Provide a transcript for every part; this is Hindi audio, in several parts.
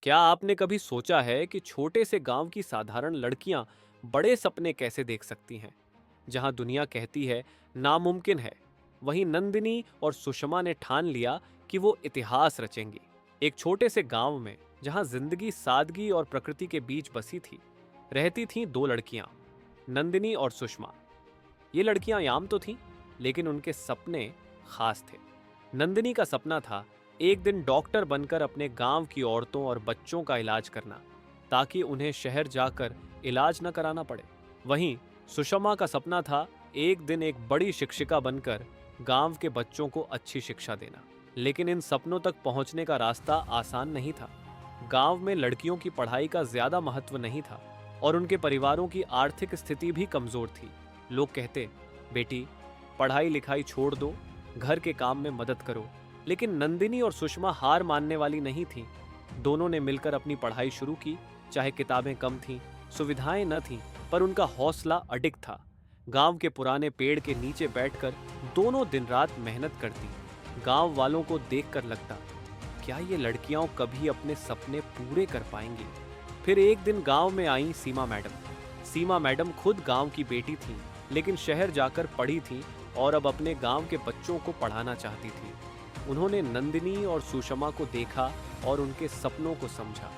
क्या आपने कभी सोचा है कि छोटे से गांव की साधारण लड़कियां बड़े सपने कैसे देख सकती हैं? जहां दुनिया कहती है नामुमकिन है, वहीं नंदिनी और सुषमा ने ठान लिया कि वो इतिहास रचेंगी। एक छोटे से गांव में जहां जिंदगी सादगी और प्रकृति के बीच बसी थी, रहती थीं दो लड़कियां, नंदिनी और सुषमा। ये लड़कियां आम तो थीं, लेकिन उनके सपने खास थे। नंदिनी का सपना था एक दिन डॉक्टर बनकर अपने गांव की औरतों और बच्चों का इलाज करना, ताकि उन्हें शहर जाकर इलाज न कराना पड़े। वहीं सुषमा का सपना था एक दिन एक बड़ी शिक्षिका बनकर गांव के बच्चों को अच्छी शिक्षा देना। लेकिन इन सपनों तक पहुंचने का रास्ता आसान नहीं था। गांव में लड़कियों की पढ़ाई का ज्यादा महत्व नहीं था और उनके परिवारों की आर्थिक स्थिति भी कमजोर थी। लोग कहते, बेटी, पढ़ाई लिखाई छोड़ दो, घर के काम में मदद करो। लेकिन नंदिनी और सुषमा हार मानने वाली नहीं थीं। दोनों ने मिलकर अपनी पढ़ाई शुरू की, चाहे किताबें कम थीं, सुविधाएं न थीं, पर उनका हौसला अडिग था। गांव के पुराने पेड़ के नीचे बैठकर दोनों दिन रात मेहनत करती। गांव वालों को देखकर लगता, क्या ये लड़कियां कभी अपने सपने पूरे कर पाएंगी? फिर एक दिन गांव में आई सीमा मैडम। सीमा मैडम खुद गांव की बेटी थीं, लेकिन शहर जाकर पढ़ी थीं और अब अपने गांव के बच्चों को पढ़ाना चाहती थीं। उन्होंने नंदिनी और सुषमा को देखा और उनके सपनों को समझा।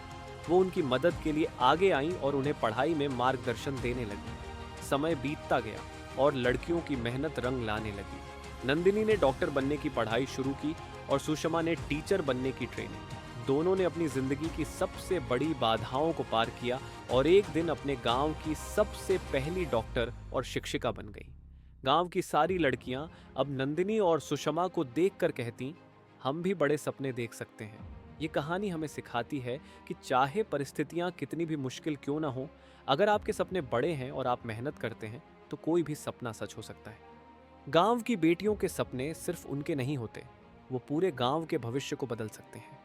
वो उनकी मदद के लिए आगे आईं और उन्हें पढ़ाई में मार्गदर्शन देने लगी। समय बीतता गया और लड़कियों की मेहनत रंग लाने लगी। नंदिनी ने डॉक्टर बनने की पढ़ाई शुरू की और सुषमा ने टीचर बनने की ट्रेनिंग। दोनों ने अपनी जिंदगी की सबसे बड़ी बाधाओं को पार किया और एक दिन अपने गांव की सबसे पहली डॉक्टर और शिक्षिका बन गई। गांव की सारी लड़कियां अब नंदिनी और सुषमा को देखकर कहती, हम भी बड़े सपने देख सकते हैं। ये कहानी हमें सिखाती है कि चाहे परिस्थितियां कितनी भी मुश्किल क्यों ना हो, अगर आपके सपने बड़े हैं और आप मेहनत करते हैं तो कोई भी सपना सच हो सकता है। गांव की बेटियों के सपने सिर्फ उनके नहीं होते, वो पूरे गांव के भविष्य को बदल सकते हैं।